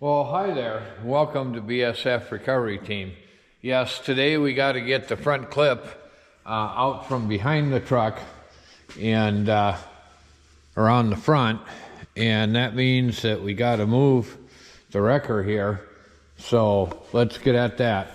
Well, hi there. Welcome to BSF Recovery Team. Yes, today we got to get the front clip out from behind the truck and around the front, and that means that we got to move the wrecker here. So let's get at that.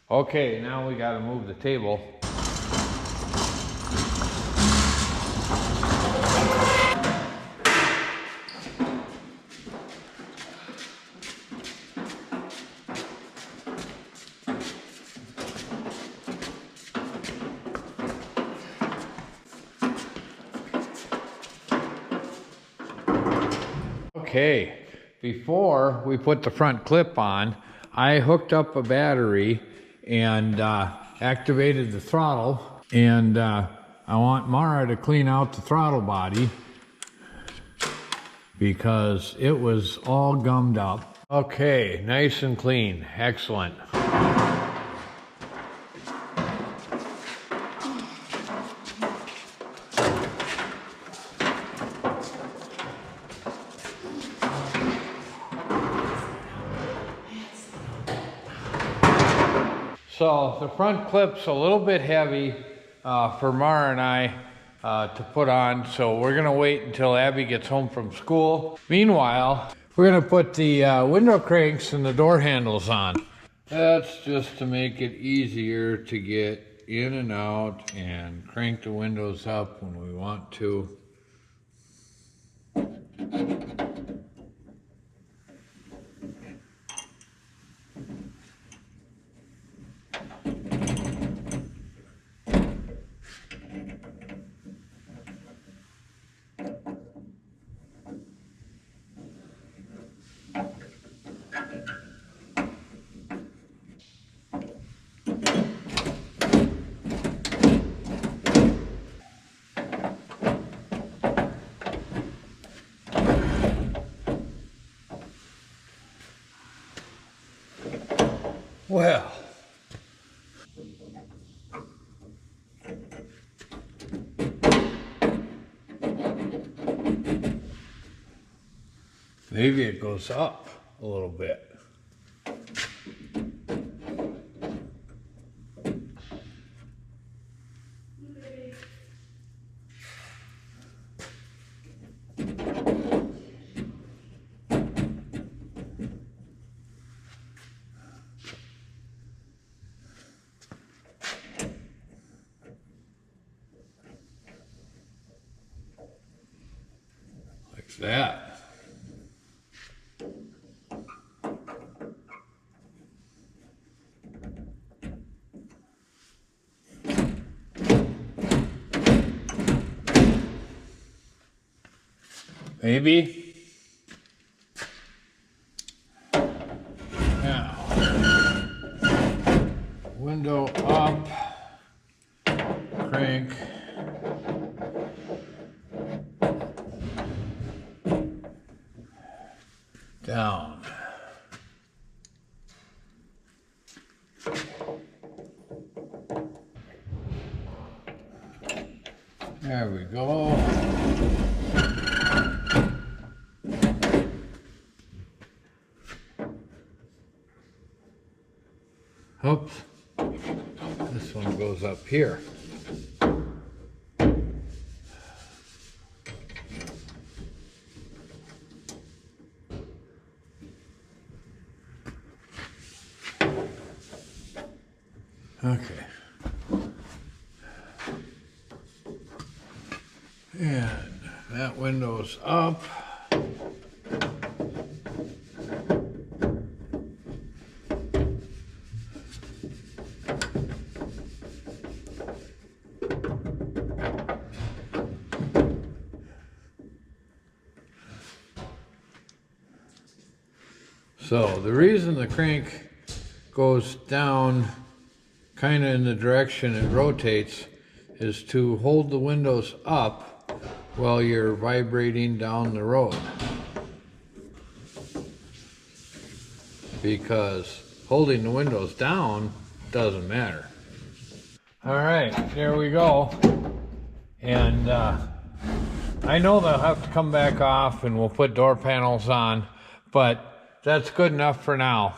Okay, now we got to move the table. Okay, before we put the front clip on, I hooked up a battery and activated the throttle, and I want Mara to clean out the throttle body because it was all gummed up. Okay, nice and clean, excellent. So the front clip's a little bit heavy for Mara and I to put on, so we're gonna wait until Abby gets home from school. Meanwhile, we're gonna put the window cranks and the door handles on. That's just to make it easier to get in and out and crank the windows up when we want to. Well, maybe it goes up a little bit. Like that. Maybe. Now, window up, crank. Down. There we go. Oops. This one goes up here. Okay. And that window's up. So the reason the crank goes down kind of in the direction it rotates is to hold the windows up while you're vibrating down the road. Because holding the windows down doesn't matter. All right, there we go. And I know they'll have to come back off and we'll put door panels on, but that's good enough for now.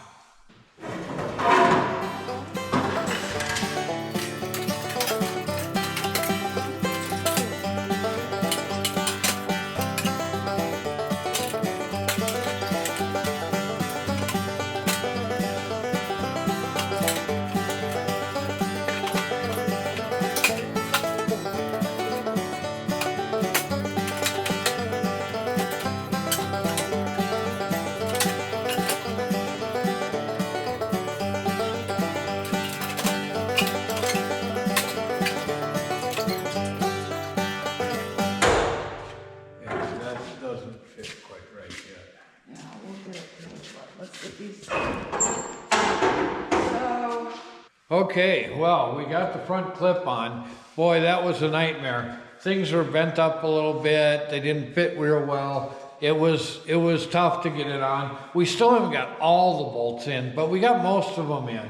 Okay, well, we got the front clip on. Boy, that was a nightmare. Things were bent up a little bit. They didn't fit real well. It was tough to get it on. We still haven't got all the bolts in, but we got most of them in.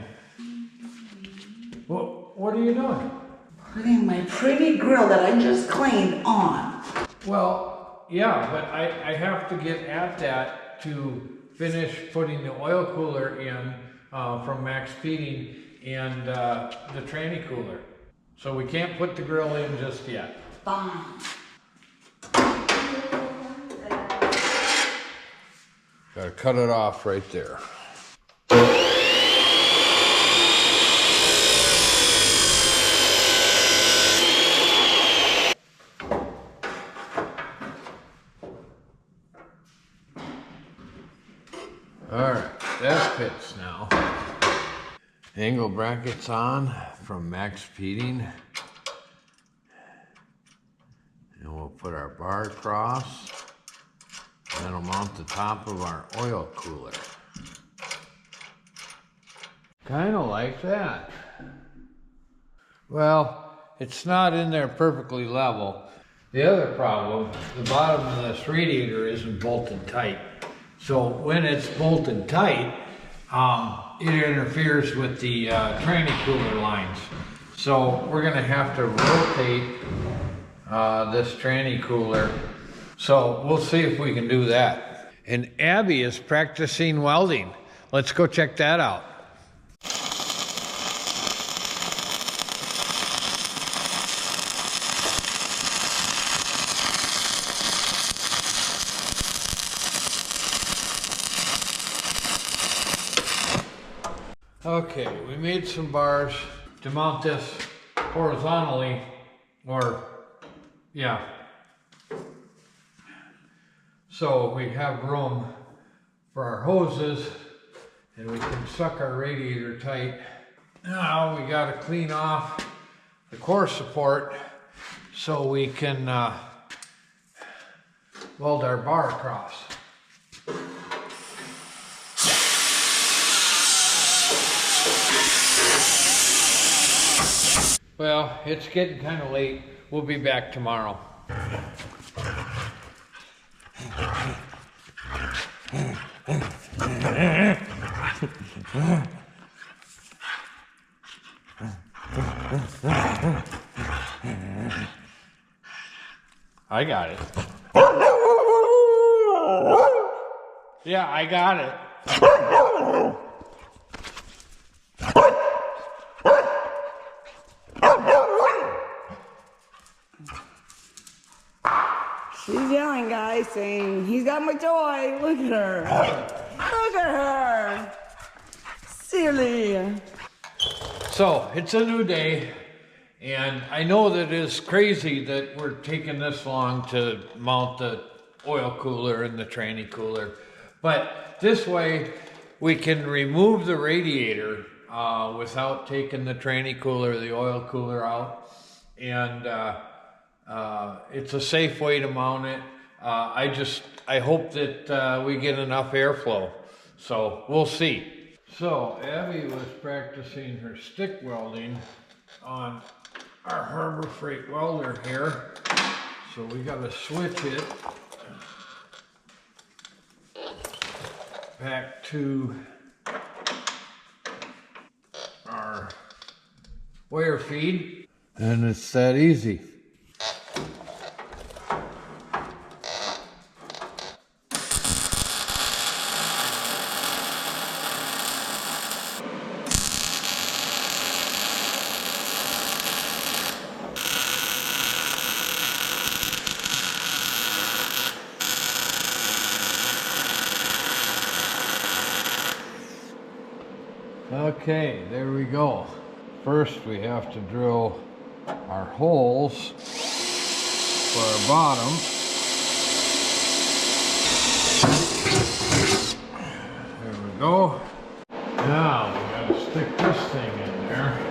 What are you doing? Putting my pretty grill that I just cleaned on. Well, yeah, but I have to get at that to finish putting the oil cooler in from Max Feeding and the tranny cooler. So we can't put the grill in just yet. Fine. Gotta cut it off right there. All right, that fits now. Angle brackets on from Max Feeding. And we'll put our bar across. And that'll mount the top of our oil cooler. Kind of like that. Well, it's not in there perfectly level. The other problem, the bottom of this radiator isn't bolted tight. So when it's bolted tight, it interferes with the tranny cooler lines. So we're gonna have to rotate this tranny cooler. So we'll see if we can do that. And Abby is practicing welding. Let's go check that out. Okay, we made some bars to mount this horizontally, or yeah. So we have room for our hoses and we can suck our radiator tight. Now we gotta clean off the core support so we can weld our bar across. Well, it's getting kind of late. We'll be back tomorrow. I got it. Yeah, I got it. She's yelling, guys, saying, he's got my toy. Look at her. Look at her. Silly. So, it's a new day, and I know that it's crazy that we're taking this long to mount the oil cooler and the tranny cooler, but this way we can remove the radiator without taking the tranny cooler, the oil cooler out, and it's a safe way to mount it. I hope that we get enough airflow, so we'll see. So Abby was practicing her stick welding on our Harbor Freight welder here. So we gotta switch it back to our wire feed, and it's that easy. Okay, there we go. First we have to drill our holes for our bottom. There we go. Now we gotta stick this thing in there.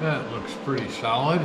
That looks pretty solid.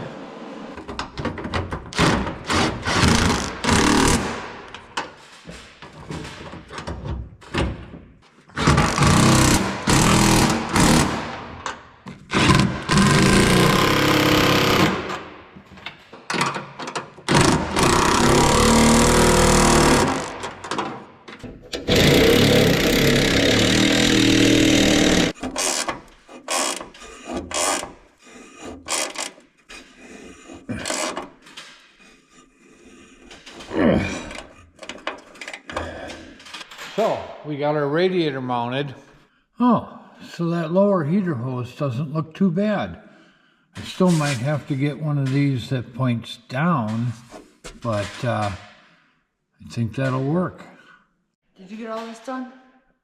So, we got our radiator mounted. Oh, so that lower heater hose doesn't look too bad. I still might have to get one of these that points down, but I think that'll work. Did you get all this done?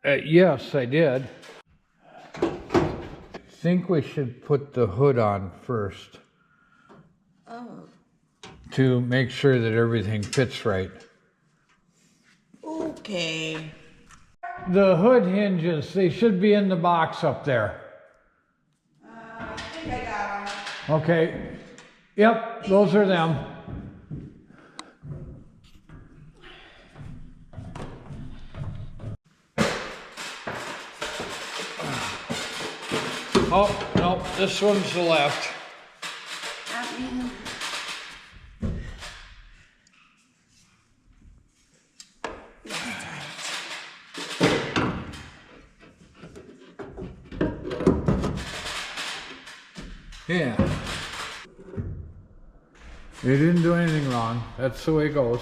Yes, I did. I think we should put the hood on first. Oh. To make sure that everything fits right. Okay. The hood hinges, they should be in the box up there. I think I got them. Okay. Yep, those are them. Oh, no, this one's the left. Yeah. You didn't do anything wrong. That's the way it goes.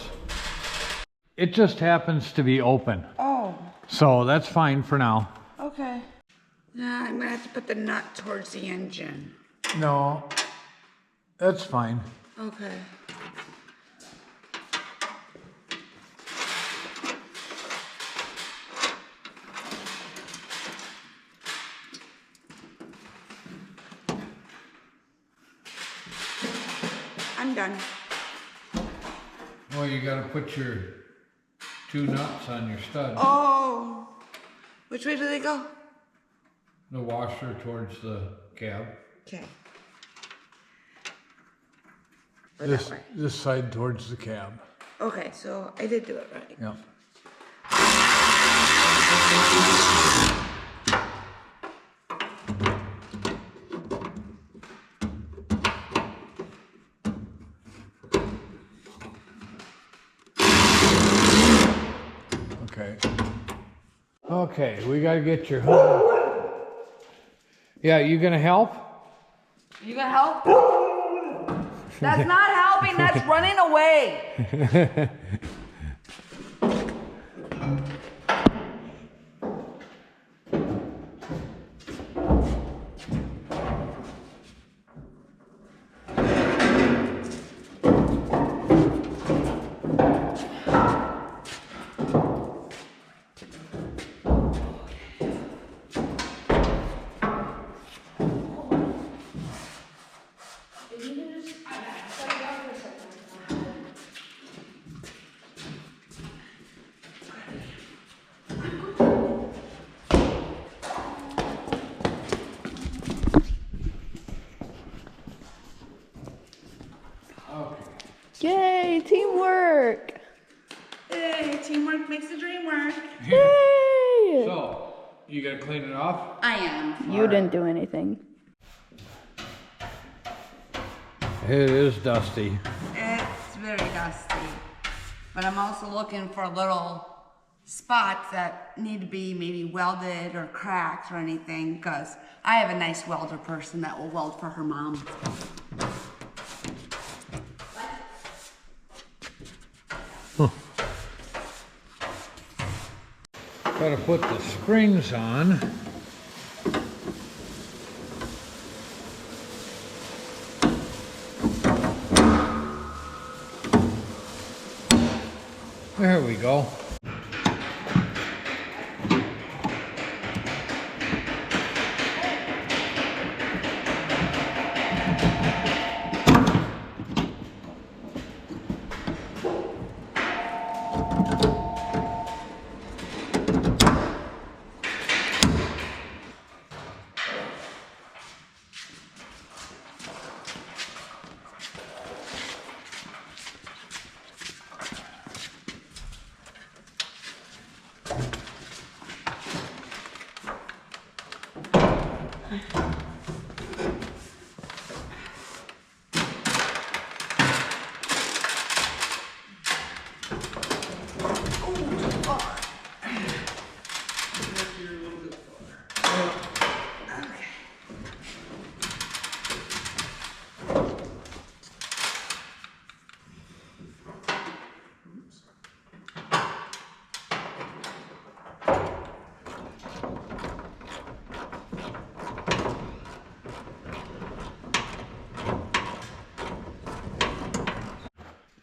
It just happens to be open. Oh. So that's fine for now. Okay. Now I'm gonna have to put the nut towards the engine. No, that's fine. Okay. I'm done. Well, you gotta put your 2 nuts on your stud. Oh. Which way do they go? The washer towards the cab. Okay. This side towards the cab. Okay, so I did do it right. Yep. Okay. Okay, we gotta get your hood. Yeah, you gonna help? You gonna help? That's not helping, that's running away. If you can just, set it down for a second. Okay. Yay, teamwork! Hey, teamwork makes the dream work. Yay! So, you gonna clean it off? I am. You didn't do anything. It is dusty. It's very dusty. But I'm also looking for little spots that need to be maybe welded or cracked or anything, because I have a nice welder person that will weld for her mom. Gotta put the springs on. There we go.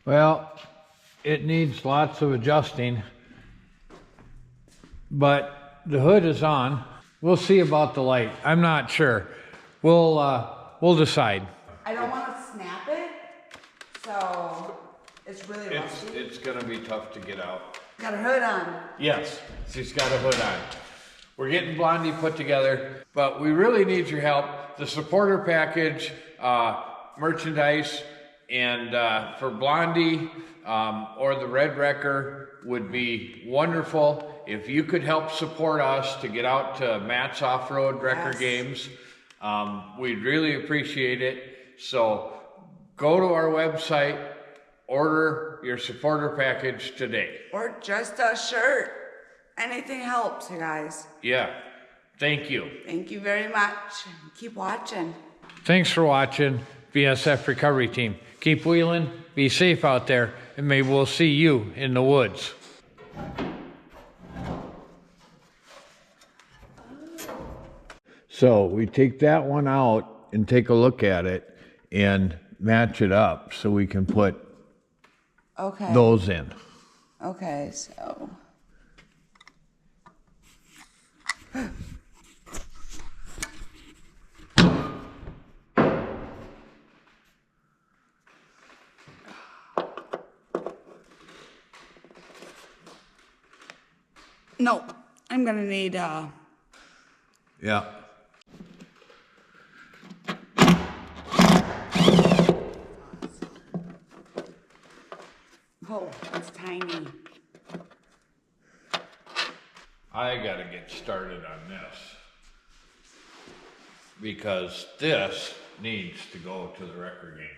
Well, it needs lots of adjusting, but the hood is on. We'll see about the light. I'm not sure. We'll decide. I don't want to snap it, so it's really rusty. It's gonna be tough to get out. Got a hood on. Yes, she's got a hood on. We're getting Blondie put together, but we really need your help. The supporter package, merchandise, and for Blondie or the Red Wrecker would be wonderful if you could help support us to get out to Matt's off-road wrecker games. We'd really appreciate it. So go to our website, order your supporter package today. Or just a shirt. Anything helps, you guys. Yeah, thank you. Thank you very much. Keep watching. Thanks for watching BSF Recovery Team. Keep wheeling, be safe out there, and maybe we'll see you in the woods. So we take that one out and take a look at it and match it up so we can put Okay. those in. Okay, so. No, I'm gonna need, Yeah. oh, it's tiny. I gotta get started on this because this needs to go to the wrecker games.